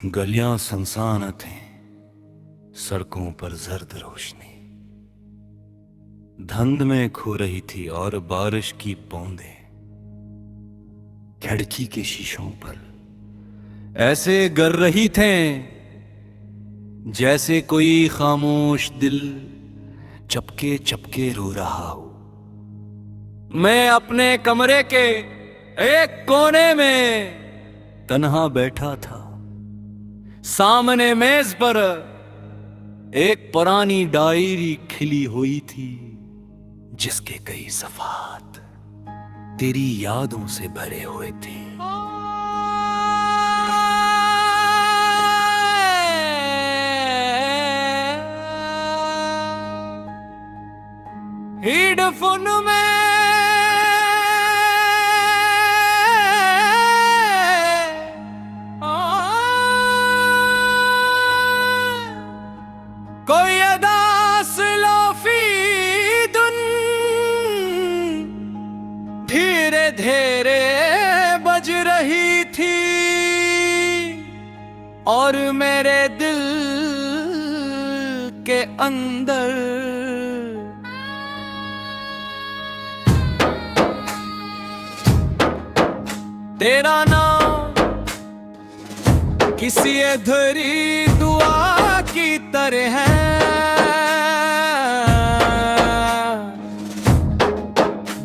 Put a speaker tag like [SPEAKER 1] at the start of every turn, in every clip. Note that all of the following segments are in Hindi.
[SPEAKER 1] गलियां सुनसान थीं, सड़कों पर जर्द रोशनी धुंध में खो रही थी और बारिश की बूंदें खिड़की के शीशों पर ऐसे गर रही थे जैसे कोई खामोश दिल चपके चपके रो रहा हो। मैं अपने कमरे के एक कोने में तन्हा बैठा था। सामने मेज पर एक पुरानी डायरी खिली हुई थी जिसके कई सफ़ात तेरी यादों से भरे हुए थे। हेडफोन में कोई अदास लोफी धुन धीरे धीरे बज रही थी और मेरे दिल के अंदर तेरा नाम किसी अधूरी दुआ की तरह है,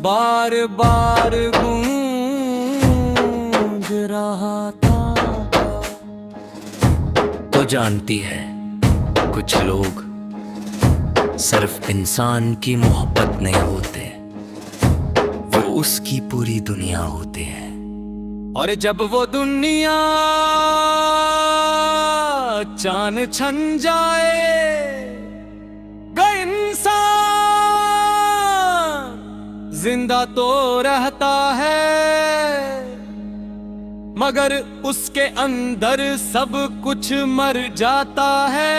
[SPEAKER 1] बार बार गूंज रहा था।
[SPEAKER 2] तो जानती है कुछ लोग सिर्फ इंसान की मोहब्बत नहीं होते, वो उसकी पूरी दुनिया होते हैं।
[SPEAKER 1] और जब वो दुनिया चान छन जाए गए इंसान जिंदा तो रहता है मगर उसके अंदर सब कुछ मर जाता है।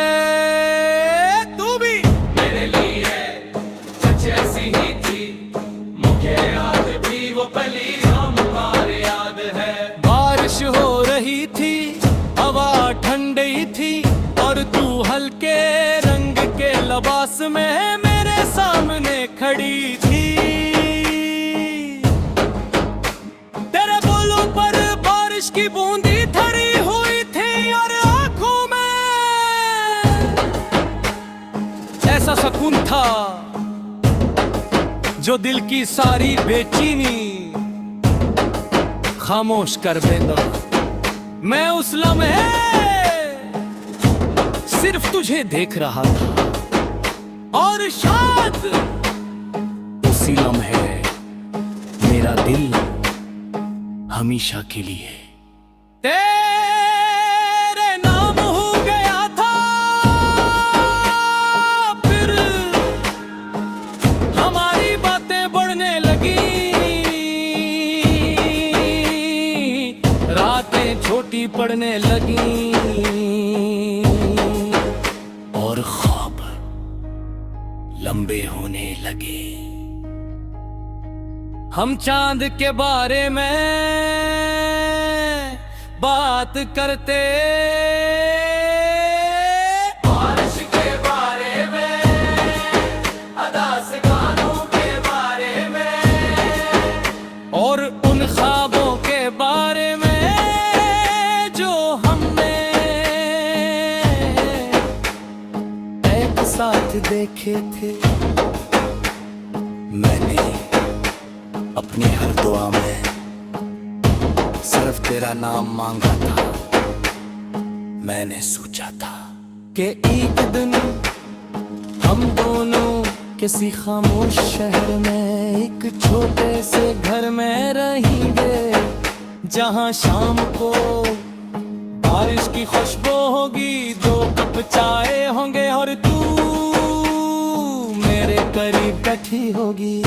[SPEAKER 1] तू भी मेरे लिए कुछ ऐसी ही थी, मुझे याद भी वो पली हमारे याद है। बारिश हो रही थी, हवा ठंडी थी और तू हल्के रंग के लिबास में मेरे सामने खड़ी थी। तेरे बोलों पर बारिश की बूंदी धरी हुई थी और आंखों में ऐसा सुकून था जो दिल की सारी बेचैनी खामोश कर देगा। मैं उस लम्हे सिर्फ तुझे देख रहा था और शायद उसी लम्हे मेरा दिल हमेशा के लिए तेरे नाम हो गया था। फिर हमारी बातें बढ़ने लगी, रातें छोटी पड़ने लगी और ख्वाब लंबे होने लगे। हम चांद के बारे में बात करते, बारिश के बारे में, अदास गानों के बारे में और उन ख्वाबों के बारे में जो हमने एक साथ देखे थे। मैंने अपनी हर दुआ में सिर्फ तेरा नाम मांगा था। मैंने सोचा था कि एक दिन हम दोनों किसी खामोश शहर में एक छोटे से घर में रहेंगे जहां शाम को बारिश की खुशबू होगी, 2 कप चाय होंगे और तू मेरे करीब बैठी होगी।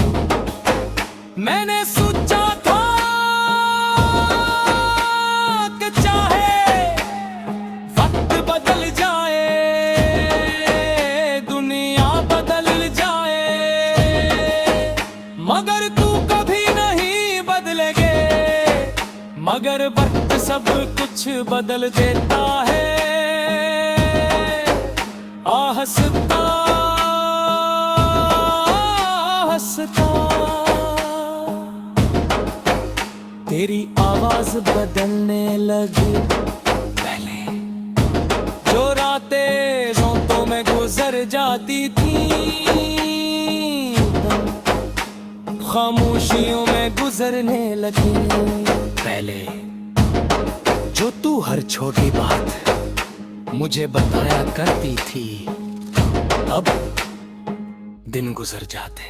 [SPEAKER 1] मैंने सोचा था कि चाहे वक्त बदल जाए, दुनिया बदल जाए, मगर तू कभी नहीं बदलेगे, मगर वक्त सब कुछ कुछ बदल देता है। हंसता हंसता तेरी आवाज बदलने लगी। पहले जो रातें रोतों में गुजर जाती थी, खामोशियों में गुजरने लगी।
[SPEAKER 2] पहले जो तू हर छोटी बात मुझे बताया करती थी, अब दिन गुजर जाते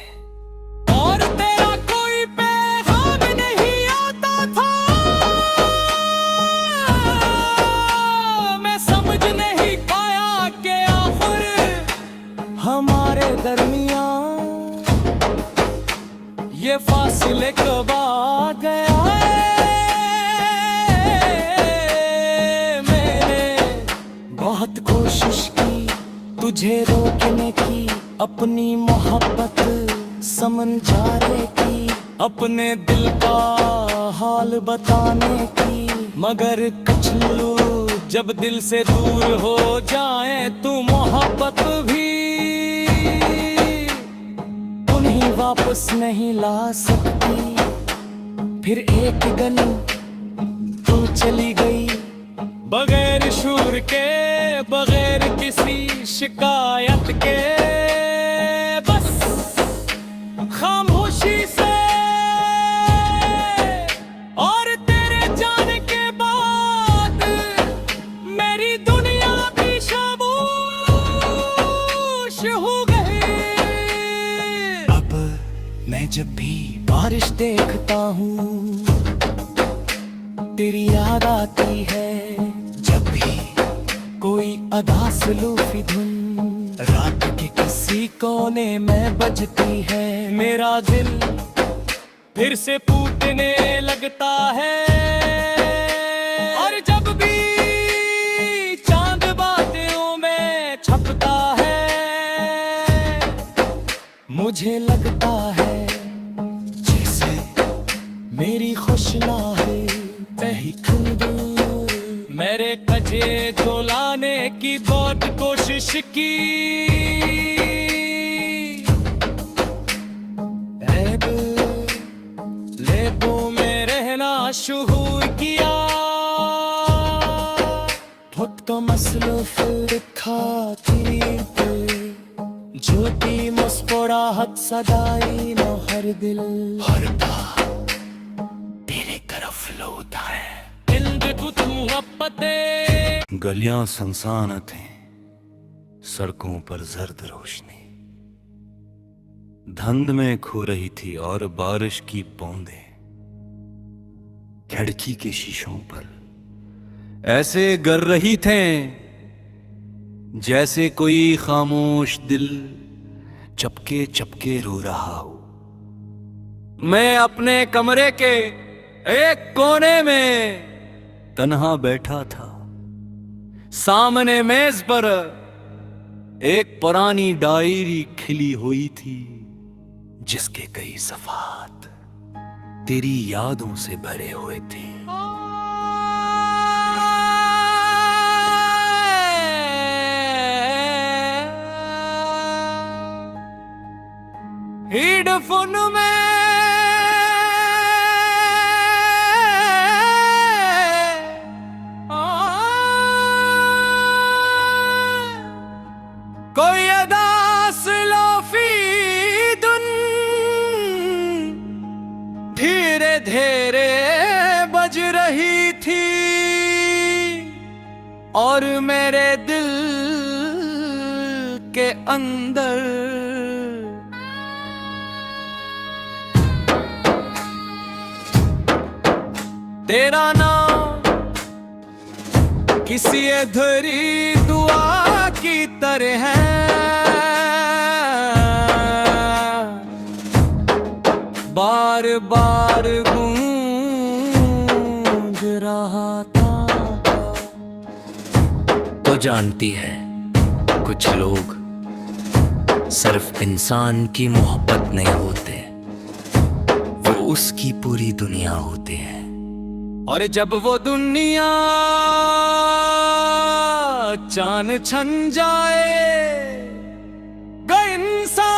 [SPEAKER 1] और तेरा कोई पैगाम नहीं आता था। मैं समझ नहीं पाया कि आखिर हमारे दरमियान ये फासले कब आ गया है। बहुत कोशिश की तुझे रोकने की, अपनी मोहब्बत समझाने की, अपने दिल का हाल बताने की। मगर कुछ लोग जब दिल से दूर हो जाए तो मोहब्बत भी उन्हें वापस नहीं ला सकती। फिर एक दिन तू चली गई बगैर शूर के, बगैर किसी शिकायत के, बस खामोशी से। और तेरे जाने के बाद मेरी दुनिया भी खामोश हो गई। अब मैं जब भी बारिश देखता हूँ तेरी याद आती है। जब भी कोई अदास लूफी धुन रात के किसी कोने में बजती है, मेरा दिल फिर से फूटने लगता है। और जब भी चांद बादलों में छपता है, मुझे लगता है जैसे मेरी खुशनाहे बही खुंदू। मेरे कजे झोलाने की बहुत कोशिश की, लेबों में रहना शुरू किया। तो मसलूफ लिखा झूठी मुस्कुराहट सदाई न हर दिल हर तेरे तरफ लौटा है।
[SPEAKER 2] गलियां सुनसान थीं, सड़कों पर जर्द रोशनी धुंध में खो रही थी और बारिश की बूंदें खिड़की के शीशों पर ऐसे गर रही थे जैसे कोई खामोश दिल चपके चपके रो रहा हो। मैं अपने कमरे के एक कोने में तन्हा बैठा था। सामने मेज पर एक पुरानी डायरी खिली हुई थी जिसके कई सफ़ात तेरी यादों से भरे हुए थे।
[SPEAKER 1] हेडफोन में कोई अदास लोफी धुन धीरे धीरे बज रही थी और मेरे दिल के अंदर तेरा नाम किसी अधूरी दुआ की तरह है, बार बार गूंज रहा था।
[SPEAKER 2] तो जानती है कुछ लोग सिर्फ इंसान की मोहब्बत नहीं होते, वो उसकी पूरी दुनिया होते हैं।
[SPEAKER 1] और जब वो दुनिया चान छन जाएगा इंसान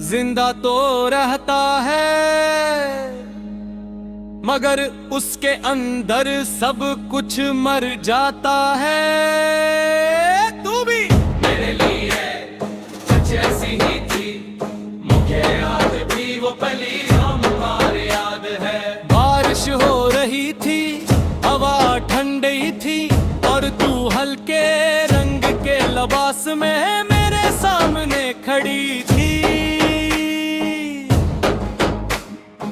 [SPEAKER 1] जिंदा तो रहता है, मगर उसके अंदर सब कुछ मर जाता है। तू भी मेरे लिए सच ऐसी ही थी, मुझे याद भी वो पली हमारे याद है। बारिश हो रही थी, हवा ठंडी थी, और तू हल्के रंग के लिबास में मेरे सामने खड़ी थी।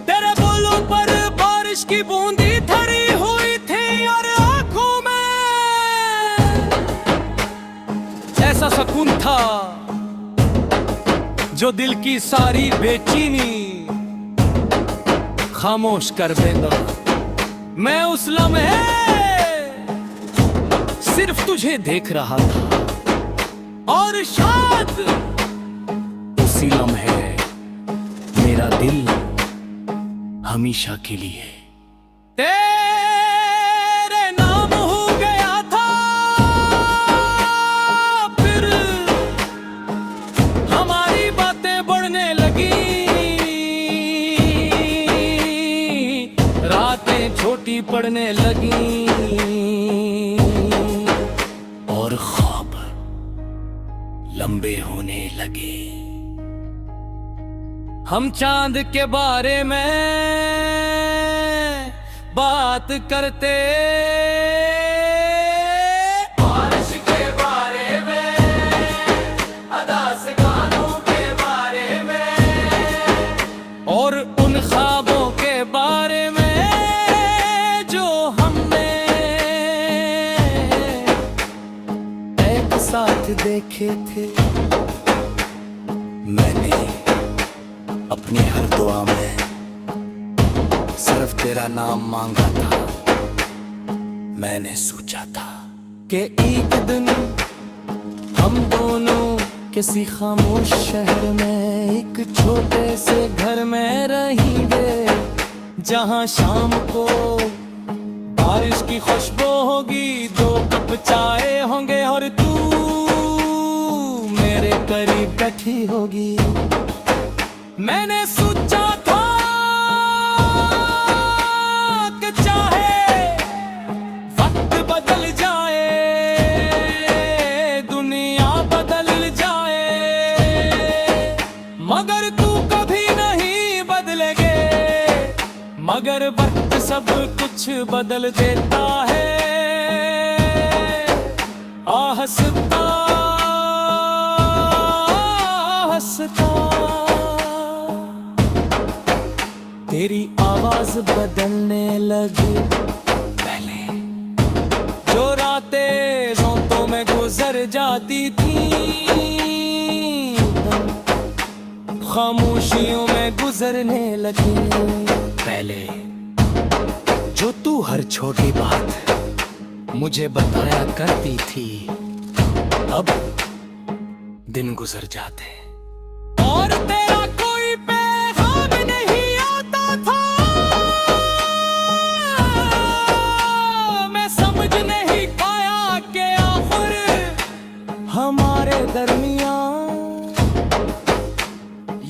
[SPEAKER 1] तेरे बोलों पर बारिश की बूंदी धरी हुई थी, और आंखों में ऐसा सुकून था जो दिल की सारी बेचैनी खामोश कर देगा। मैं उस लम्हे सिर्फ तुझे देख रहा था, और शायद उसी लम्हे मेरा दिल हमेशा के लिए तेरे नाम हो गया था। फिर हमारी बातें बढ़ने लगी, रातें छोटी पड़ने लगी, और ख्वाब लंबे होने लगे। हम चांद के बारे में बात करते, बारिश के बारे में, अदास गानों के बारे में, और उन ख्वाबों के बारे में जो हमने एक साथ देखे थे। मैंने अपनी हर दुआ में सिर्फ तेरा नाम मांगा था। मैंने सोचा था कि एक दिन हम दोनों किसी खामोश शहर में एक छोटे से घर में रहेंगे, जहां शाम को बारिश की खुशबू होगी, 2 कप चाय होंगे, और तू मेरे करीब बैठी होगी। मैंने सोचा था कि चाहे वक्त बदल जाए, दुनिया बदल जाए, मगर तू कभी नहीं बदलेगे। मगर वक्त सब कुछ बदल देता है। हंसता हंसता तेरी आवाज बदलने लगी। पहले जो रातें रोतों में गुजर जाती थी, खामोशियों में गुजरने लगी। पहले जो तू हर छोटी बात मुझे बताया करती थी, अब दिन गुजर जाते और तेरा कोई पैगाम नहीं आता था। मैं समझ नहीं पाया कि आखिर हमारे दरमियां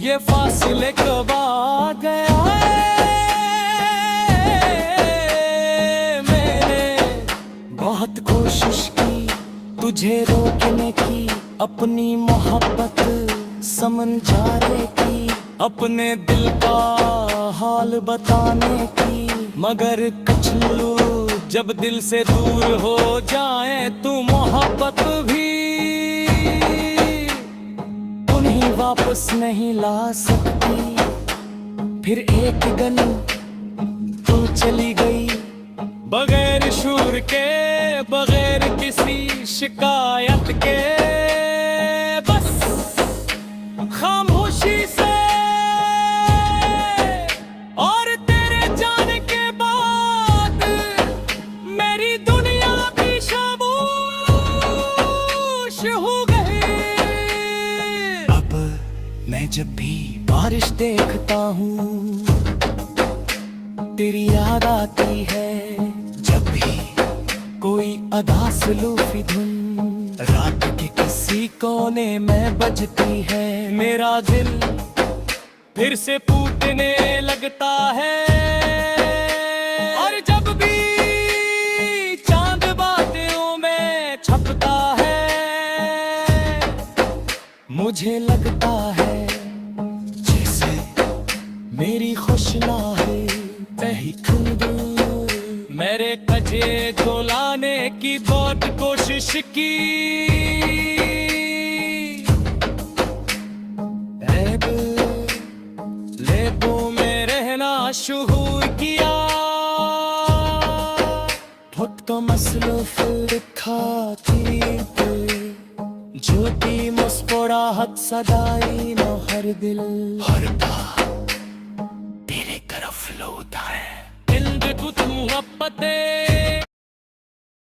[SPEAKER 1] ये फासले कब आ गया है। मैंने बहुत कोशिश की तुझे रोकने की, अपनी मोहब्बत समझाने की, अपने दिल का हाल बताने की, मगर कुछ लोग जब दिल से दूर हो जाए तो मोहब्बत भी उन्हें वापस नहीं ला सकती। फिर एक दिन तू चली गई बगैर शूर के, बगैर किसी शिकायत के, बस खामोशी से। और तेरे जाने के बाद मेरी दुनिया भी खामोश हो गई। अब मैं जब भी बारिश देखता हूँ, तेरी याद आती है जब भी कोई अदा सुलूफी धुन रात के किसी कोने में बजती है, मेरा दिल फिर से फूटने लगता है। और जब भी चांद बादलों में छपता है, मुझे लगता है जैसे मेरी खुशना है तही खुंदू। मेरे कजे को लाने की बहुत कोशिश की, ऐब लेबों में रहना शुहूर किया। तो मसलूफ दिखाती झूठी मुस्कुराहट सदाई न हर दिल हर तेरे तरफ लौटा है। दिल कुछ मोहब्बतें